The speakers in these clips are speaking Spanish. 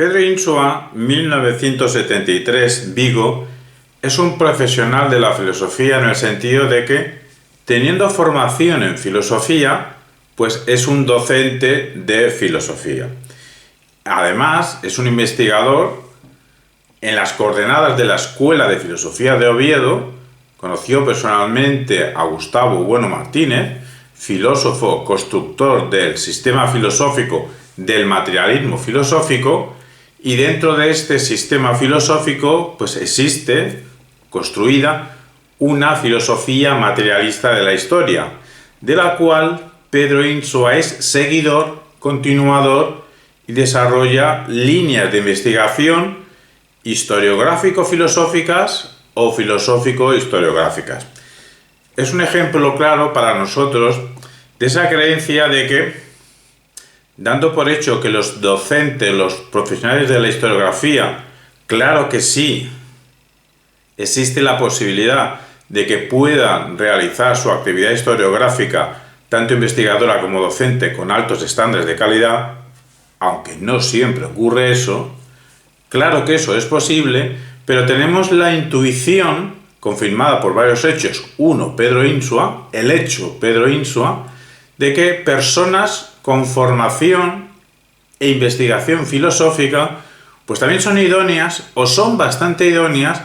Pedro Insua, 1973, Vigo, es un profesional de la filosofía en el sentido de que, teniendo formación en filosofía, pues es un docente de filosofía. Además, es un investigador en las coordenadas de la Escuela de Filosofía de Oviedo. Conoció personalmente a Gustavo Bueno Martínez, filósofo constructor del sistema filosófico del materialismo filosófico, y dentro de este sistema filosófico pues existe construida una filosofía materialista de la historia, de la cual Pedro Insua es seguidor, continuador, y desarrolla líneas de investigación historiográfico-filosóficas o filosófico-historiográficas. Es un ejemplo claro para nosotros de esa creencia de que, dando por hecho que los docentes, los profesionales de la historiografía, claro que sí, existe la posibilidad de que puedan realizar su actividad historiográfica, tanto investigadora como docente, con altos estándares de calidad, aunque no siempre ocurre eso. Claro que eso es posible, pero tenemos la intuición, confirmada por varios hechos. Uno, Pedro Insua, el hecho Pedro Insua, de que personas con formación e investigación filosófica pues también son idóneas o son bastante idóneas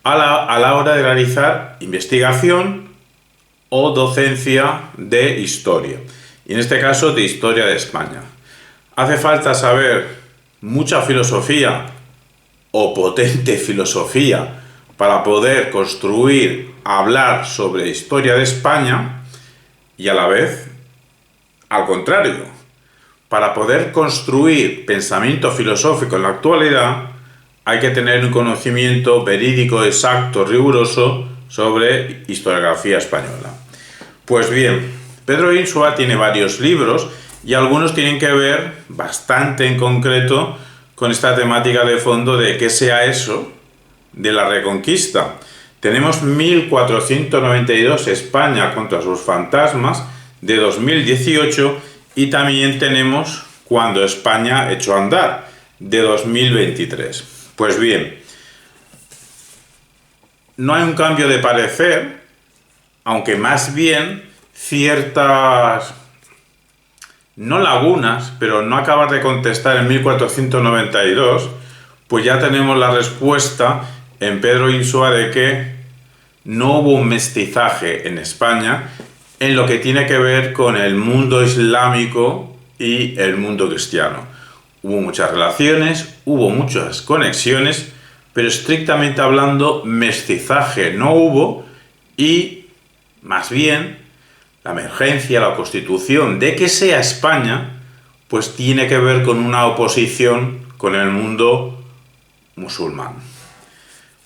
a la hora de realizar investigación o docencia de historia, y en este caso de historia de España. Hace falta saber mucha filosofía o potente filosofía para poder construir, hablar sobre historia de España, y a la vez, al contrario, para poder construir pensamiento filosófico en la actualidad, hay que tener un conocimiento verídico, exacto, riguroso sobre historiografía española. Pues bien, Pedro Insua tiene varios libros y algunos tienen que ver bastante en concreto con esta temática de fondo de qué sea eso de la Reconquista. Tenemos 1492, España contra sus fantasmas, de 2018, y también tenemos Cuando España echó a andar, de 2023. Pues bien, no hay un cambio de parecer, aunque más bien ciertas, no lagunas, pero no acabar de contestar en 1492, pues ya tenemos la respuesta en Pedro Insua de que no hubo un mestizaje en España en lo que tiene que ver con el mundo islámico y el mundo cristiano. Hubo muchas relaciones, hubo muchas conexiones, pero estrictamente hablando, mestizaje no hubo, y más bien la emergencia, la constitución de que sea España, pues tiene que ver con una oposición con el mundo musulmán.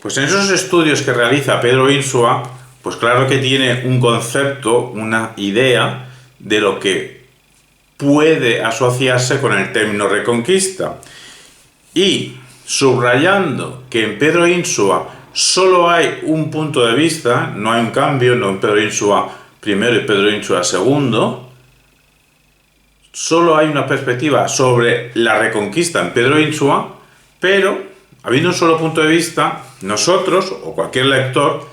Pues en esos estudios que realiza Pedro Insua, pues claro que tiene un concepto, una idea de lo que puede asociarse con el término Reconquista. Y subrayando que en Pedro Insua solo hay un punto de vista, no hay un cambio, no en Pedro Insua primero y Pedro Insua segundo, solo hay una perspectiva sobre la Reconquista en Pedro Insua, pero habiendo un solo punto de vista, nosotros o cualquier lector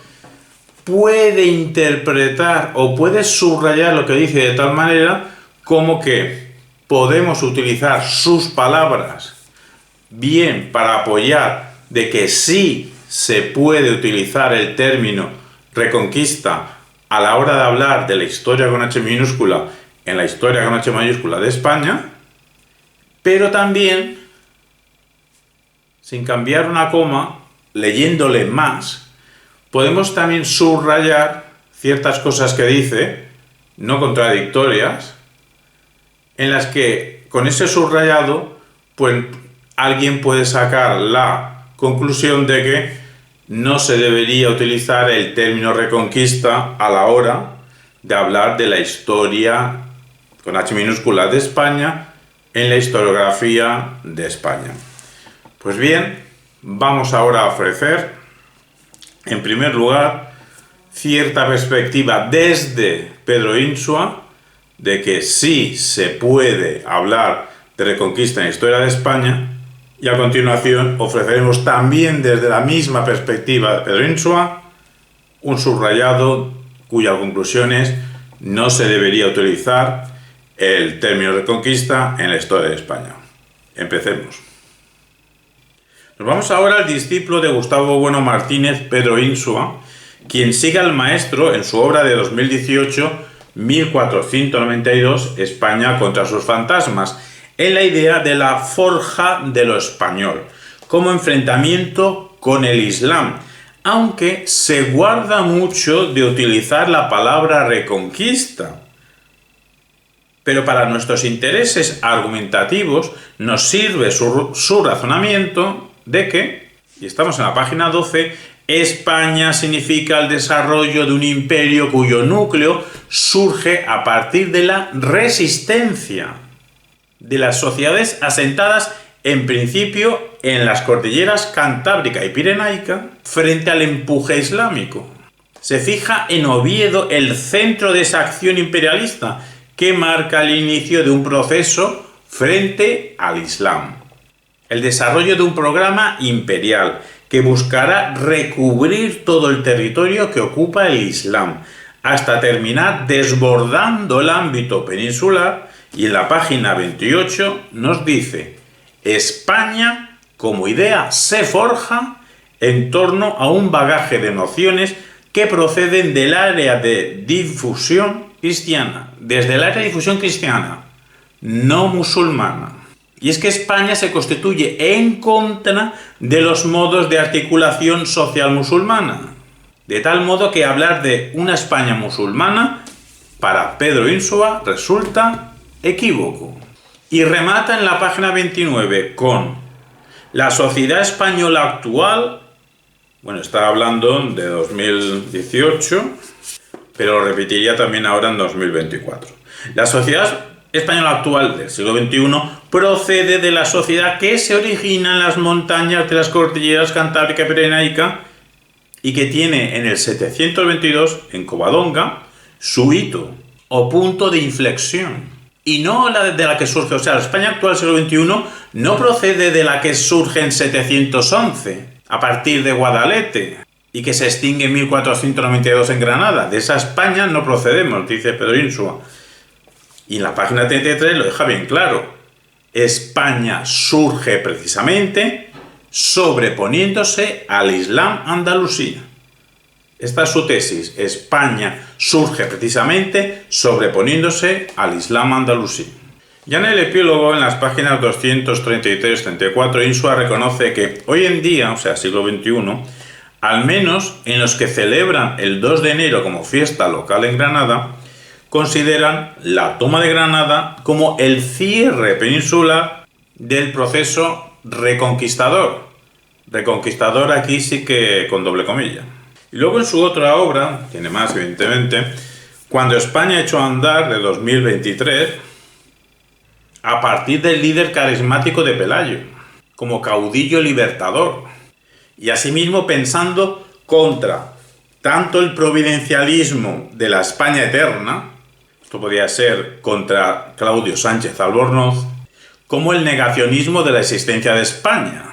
puede interpretar o puede subrayar lo que dice de tal manera como que podemos utilizar sus palabras bien para apoyar de que sí se puede utilizar el término Reconquista a la hora de hablar de la historia con H minúscula en la historia con H mayúscula de España, pero también, sin cambiar una coma, leyéndole más, podemos también subrayar ciertas cosas que dice, no contradictorias, en las que con ese subrayado, pues alguien puede sacar la conclusión de que no se debería utilizar el término Reconquista a la hora de hablar de la historia con H minúscula de España en la historiografía de España. Pues bien, vamos ahora a ofrecer, en primer lugar, cierta perspectiva desde Pedro Insua de que sí se puede hablar de Reconquista en la historia de España, Y a continuación ofreceremos también desde la misma perspectiva de Pedro Insua un subrayado cuyas conclusiones no se debería utilizar el término reconquista en la historia de España. Empecemos. Nos vamos ahora al discípulo de Gustavo Bueno Martínez, Pedro Insua, quien sigue al maestro en su obra de 2018, 1492, España contra sus fantasmas, en la idea de la forja de lo español, como enfrentamiento con el Islam, aunque se guarda mucho de utilizar la palabra reconquista. Pero para nuestros intereses argumentativos nos sirve su razonamiento de que, y estamos en la página 12, España significa el desarrollo de un imperio cuyo núcleo surge a partir de la resistencia de las sociedades asentadas en principio en las cordilleras Cantábrica y Pirenaica frente al empuje islámico. Se fija en Oviedo el centro de esa acción imperialista que marca el inicio de un proceso frente al Islam. El desarrollo de un programa imperial que buscará recubrir todo el territorio que ocupa el Islam, hasta terminar desbordando el ámbito peninsular, y en la página 28 nos dice: España como idea se forja en torno a un bagaje de nociones que proceden del área de difusión cristiana, desde el área de difusión cristiana, no musulmana. Y es que España se constituye en contra de los modos de articulación social musulmana, de tal modo que hablar de una España musulmana para Pedro Insua resulta equívoco. Y remata en la página 29 con: la sociedad española actual, bueno, está hablando de 2018, pero lo repetiría también ahora en 2024. La sociedad española actual del siglo XXI procede de la sociedad que se origina en las montañas de las cordilleras Cantábrica y Pirenaica y que tiene en el 722, en Covadonga, su hito o punto de inflexión. Y no la de la que surge, o sea, la España actual del siglo XXI no procede de la que surge en 711, a partir de Guadalete, y que se extingue en 1492 en Granada. De esa España no procedemos, dice Pedro Insua. Y en la página 33 lo deja bien claro. España surge precisamente sobreponiéndose al Islam andalusí. Esta es su tesis. España surge precisamente sobreponiéndose al Islam andalusí. Ya en el epílogo, en las páginas 233-34, Insua reconoce que hoy en día, o sea, siglo XXI, al menos en los que celebran el 2 de enero como fiesta local en Granada, consideran la toma de Granada como el cierre peninsular del proceso reconquistador. Reconquistador aquí sí que con doble comilla. Y luego en su otra obra, tiene más evidentemente, Cuando España echó a andar, de 2023, a partir del líder carismático de Pelayo, como caudillo libertador, y asimismo pensando contra tanto el providencialismo de la España eterna, esto podría ser contra Claudio Sánchez Albornoz, como el negacionismo de la existencia de España.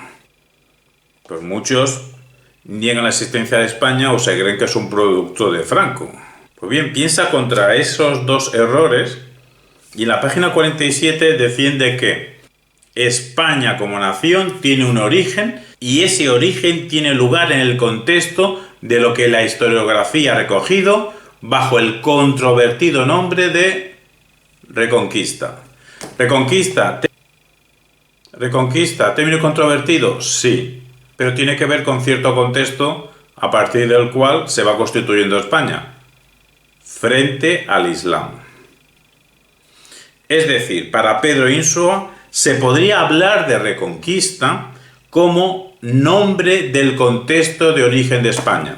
Pues muchos niegan la existencia de España o se creen que es un producto de Franco. Pues bien, piensa contra esos dos errores y en la página 47 defiende que España como nación tiene un origen y ese origen tiene lugar en el contexto de lo que la historiografía ha recogido bajo el controvertido nombre de Reconquista. Reconquista, término controvertido, sí, pero tiene que ver con cierto contexto a partir del cual se va constituyendo España, frente al Islam. Es decir, para Pedro Insua se podría hablar de Reconquista como nombre del contexto de origen de España.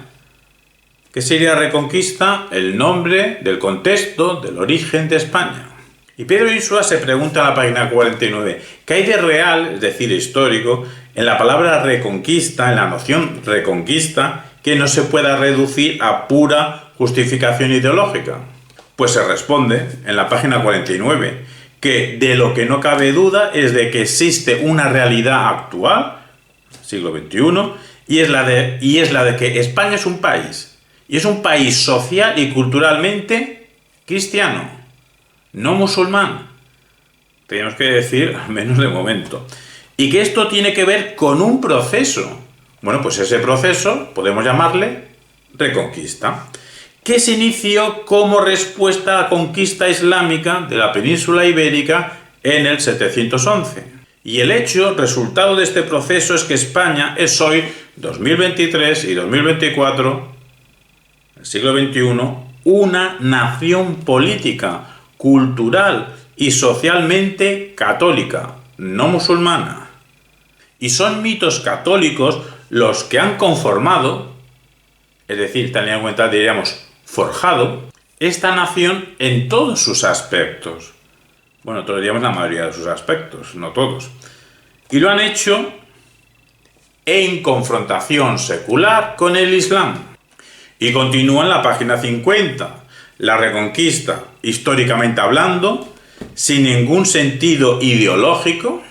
¿Qué sería Reconquista? El nombre del contexto del origen de España. Y Pedro Insua se pregunta en la página 49, ¿qué hay de real, es decir, histórico, en la palabra reconquista, en la noción reconquista, que no se pueda reducir a pura justificación ideológica? Pues se responde en la página 49 que de lo que no cabe duda es de que existe una realidad actual, siglo XXI, y es la de que España es un país, y es un país social y culturalmente cristiano, no musulmán. Tenemos que decir, al menos de momento. Y que esto tiene que ver con un proceso. Bueno, pues ese proceso podemos llamarle Reconquista, que se inició como respuesta a la conquista islámica de la península ibérica en el 711. Y el resultado de este proceso es que España es hoy, 2023 y 2024, el siglo XXI, una nación política, cultural y socialmente católica, no musulmana. Y son mitos católicos los que han conformado, es decir, teniendo en cuenta, diríamos, forjado, esta nación en todos sus aspectos. Bueno, todos diríamos la mayoría de sus aspectos, no todos. Y lo han hecho en confrontación secular con el Islam. Y continúa en la página 50. La Reconquista, históricamente hablando, sin ningún sentido ideológico,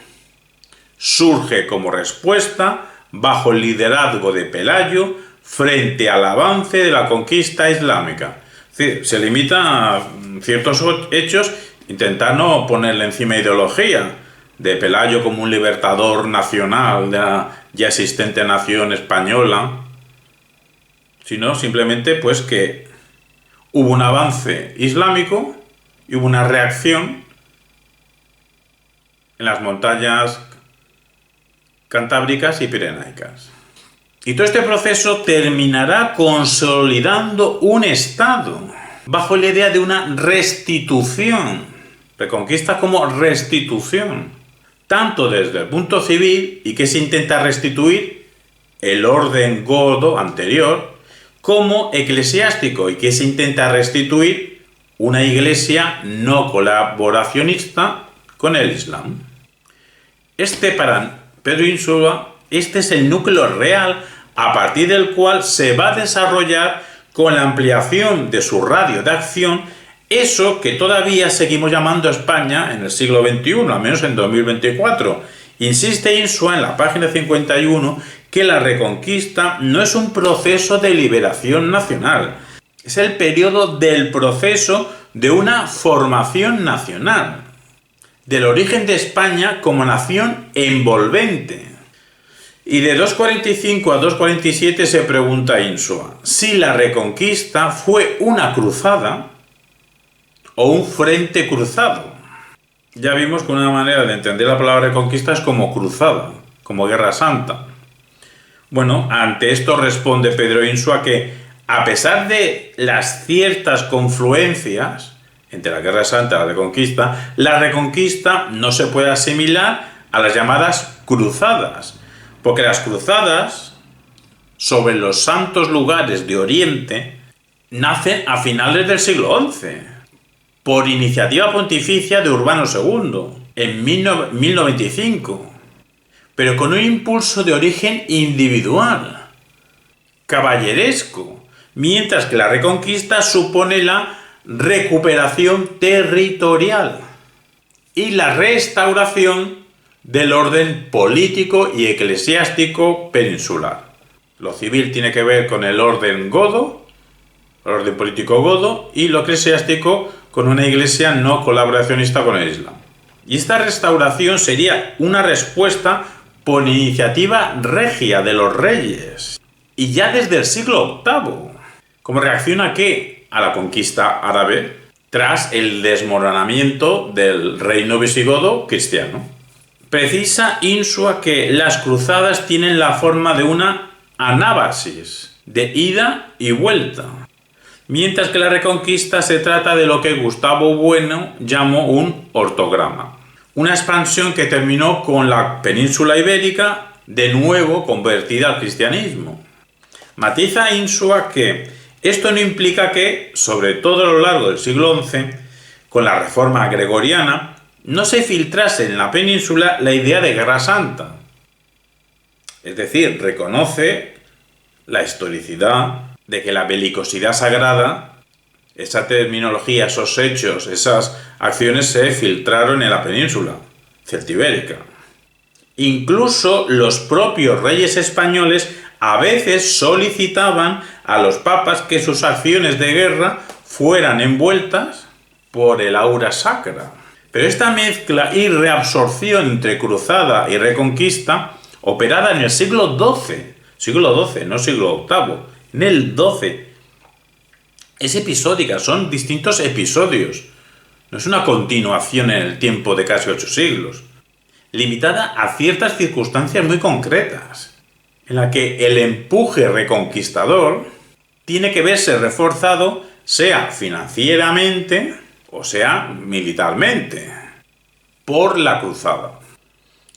surge como respuesta bajo el liderazgo de Pelayo frente al avance de la conquista islámica. Es decir, se limita a ciertos hechos, intentar no ponerle encima ideología de Pelayo como un libertador nacional de la ya existente nación española, sino simplemente pues que hubo un avance islámico y hubo una reacción en las montañas cantábricas y pirenaicas. Y todo este proceso terminará consolidando un Estado bajo la idea de una restitución, Reconquista como restitución, tanto desde el punto civil, y que se intenta restituir el orden godo anterior, como eclesiástico, y que se intenta restituir una iglesia no colaboracionista con el Islam. Para Pedro Insua, este es el núcleo real a partir del cual se va a desarrollar con la ampliación de su radio de acción eso que todavía seguimos llamando España en el siglo XXI, al menos en 2024. Insiste Insua en la página 51 que la Reconquista no es un proceso de liberación nacional, es el periodo del proceso de una formación nacional, del origen de España como nación envolvente. Y de 245 a 247 se pregunta Insua si la Reconquista fue una cruzada o un frente cruzado. Ya vimos que una manera de entender la palabra Reconquista es como cruzada, como guerra santa. Bueno, ante esto responde Pedro Insua que, a pesar de las ciertas confluencias entre la Guerra Santa y la Reconquista no se puede asimilar a las llamadas cruzadas, porque las cruzadas sobre los santos lugares de Oriente nacen a finales del siglo XI, por iniciativa pontificia de Urbano II, en 1095, pero con un impulso de origen individual, caballeresco, mientras que la Reconquista supone la recuperación territorial y la restauración del orden político y eclesiástico peninsular. Lo civil tiene que ver con el orden godo, el orden político godo, y lo eclesiástico con una iglesia no colaboracionista con el Islam. Y esta restauración sería una respuesta por iniciativa regia de los reyes, y ya desde el siglo VIII. ¿Cómo reacciona qué? A la conquista árabe tras el desmoronamiento del reino visigodo cristiano. Precisa Insua que las cruzadas tienen la forma de una anábasis, de ida y vuelta, mientras que la Reconquista se trata de lo que Gustavo Bueno llamó un ortograma, una expansión que terminó con la península ibérica de nuevo convertida al cristianismo. Matiza Insua que esto no implica que, sobre todo a lo largo del siglo XI, con la reforma gregoriana, no se filtrase en la península la idea de guerra santa. Es decir, reconoce la historicidad de que la belicosidad sagrada esa terminología, esos hechos, esas acciones se filtraron en la península celtibérica. Incluso los propios reyes españoles a veces solicitaban a los papas que sus acciones de guerra fueran envueltas por el aura sacra. Pero esta mezcla y reabsorción entre cruzada y reconquista, operada en el siglo XII, no siglo VIII, en el XII, es episódica, son distintos episodios. No es una continuación en el tiempo de casi 8 siglos, limitada a ciertas circunstancias muy concretas, en la que el empuje reconquistador tiene que verse reforzado, sea financieramente o sea militarmente, por la cruzada.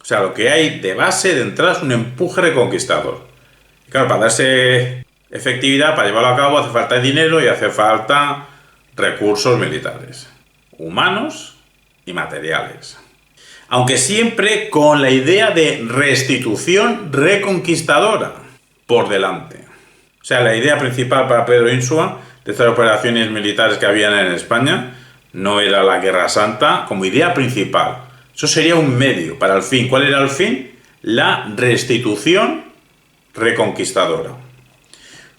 O sea, lo que hay de base, de entrada, es un empuje reconquistador. Y claro, para darse efectividad, para llevarlo a cabo, hace falta dinero y hace falta recursos militares, humanos y materiales. Aunque siempre con la idea de restitución reconquistadora por delante. O sea, la idea principal para Pedro Insua de estas operaciones militares que habían en España no era la Guerra Santa como idea principal. Eso sería un medio para el fin. ¿Cuál era el fin? La restitución reconquistadora.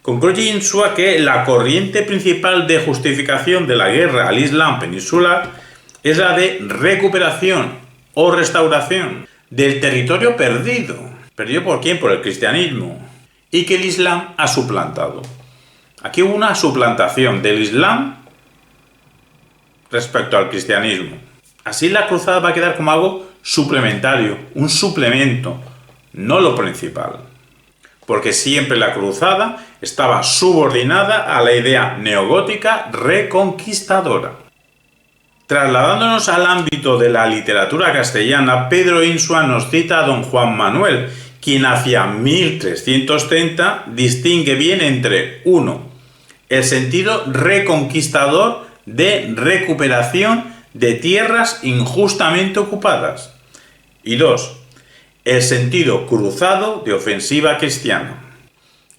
Concluye Insua que la corriente principal de justificación de la guerra al Islam peninsular es la de recuperación o restauración del territorio perdido. ¿Perdido por quién? Por el cristianismo. Y que el Islam ha suplantado. Aquí hubo una suplantación del Islam respecto al cristianismo. Así la cruzada va a quedar como algo suplementario, un suplemento, no lo principal. Porque siempre la cruzada estaba subordinada a la idea neogótica reconquistadora. Trasladándonos al ámbito de la literatura castellana, Pedro Insua nos cita a don Juan Manuel, quien hacia 1330 distingue bien entre 1. El sentido reconquistador de recuperación de tierras injustamente ocupadas. Y 2. El sentido cruzado de ofensiva cristiana.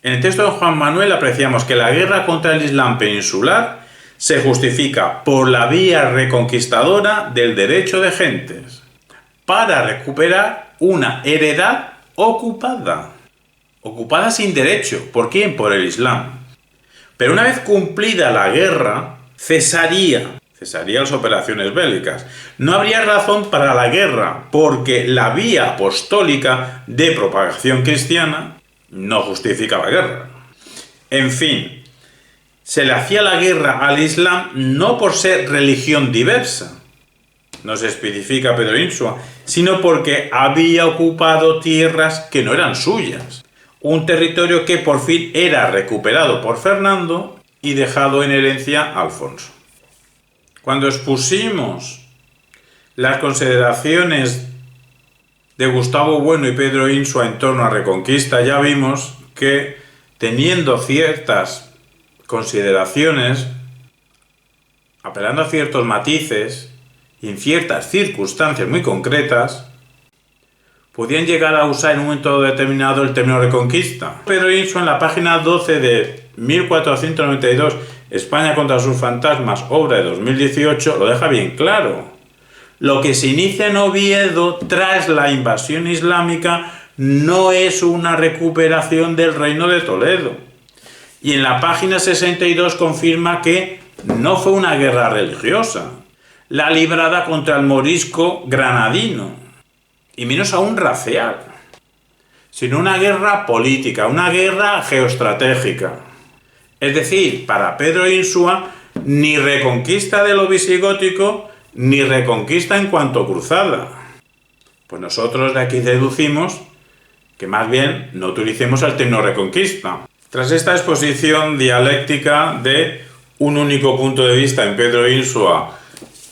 En el texto de Juan Manuel apreciamos que la guerra contra el Islam peninsular se justifica por la vía reconquistadora del derecho de gentes, para recuperar una heredad ocupada sin derecho. ¿Por quién? Por el Islam. Pero una vez cumplida la guerra, cesarían las operaciones bélicas. No habría razón para la guerra, porque la vía apostólica de propagación cristiana no justifica la guerra. En fin, se le hacía la guerra al Islam no por ser religión diversa, no se especifica Pedro Insua, sino porque había ocupado tierras que no eran suyas. Un territorio que por fin era recuperado por Fernando y dejado en herencia a Alfonso. Cuando expusimos las consideraciones de Gustavo Bueno y Pedro Insua en torno a Reconquista, ya vimos que, teniendo ciertas consideraciones, apelando a ciertos matices y en ciertas circunstancias muy concretas, podían llegar a usar en un momento determinado el término Reconquista. Pedro Insua, en la página 12 de 1492, España contra sus fantasmas, obra de 2018, lo deja bien claro. Lo que se inicia en Oviedo tras la invasión islámica no es una recuperación del reino de Toledo. Y en la página 62 confirma que no fue una guerra religiosa, la librada contra el morisco granadino, y menos aún racial, sino una guerra política, una guerra geoestratégica. Es decir, para Pedro Insua, ni reconquista de lo visigótico, ni reconquista en cuanto cruzada. Pues nosotros de aquí deducimos que más bien no utilicemos el término reconquista. Tras esta exposición dialéctica de un único punto de vista en Pedro Insua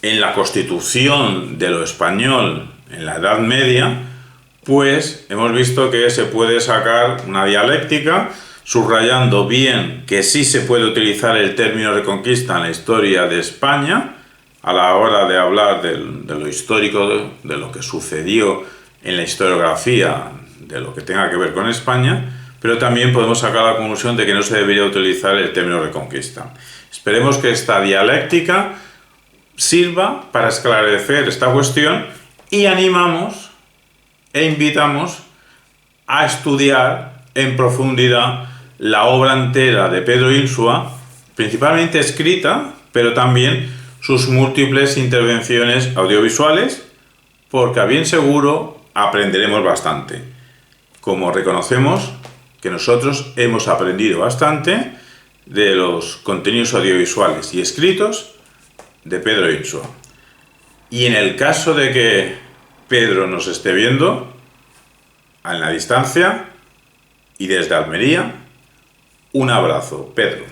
en la constitución de lo español en la Edad Media, pues hemos visto que se puede sacar una dialéctica subrayando bien que sí se puede utilizar el término reconquista en la historia de España a la hora de hablar de lo histórico, de lo que sucedió en la historiografía, de lo que tenga que ver con España, pero también podemos sacar la conclusión de que no se debería utilizar el término Reconquista. Esperemos que esta dialéctica sirva para esclarecer esta cuestión y animamos e invitamos a estudiar en profundidad la obra entera de Pedro Insua, principalmente escrita, pero también sus múltiples intervenciones audiovisuales, porque a bien seguro aprenderemos bastante. Como reconocemos que nosotros hemos aprendido bastante de los contenidos audiovisuales y escritos de Pedro Insua. Y en el caso de que Pedro nos esté viendo en la distancia y desde Almería, un abrazo, Pedro.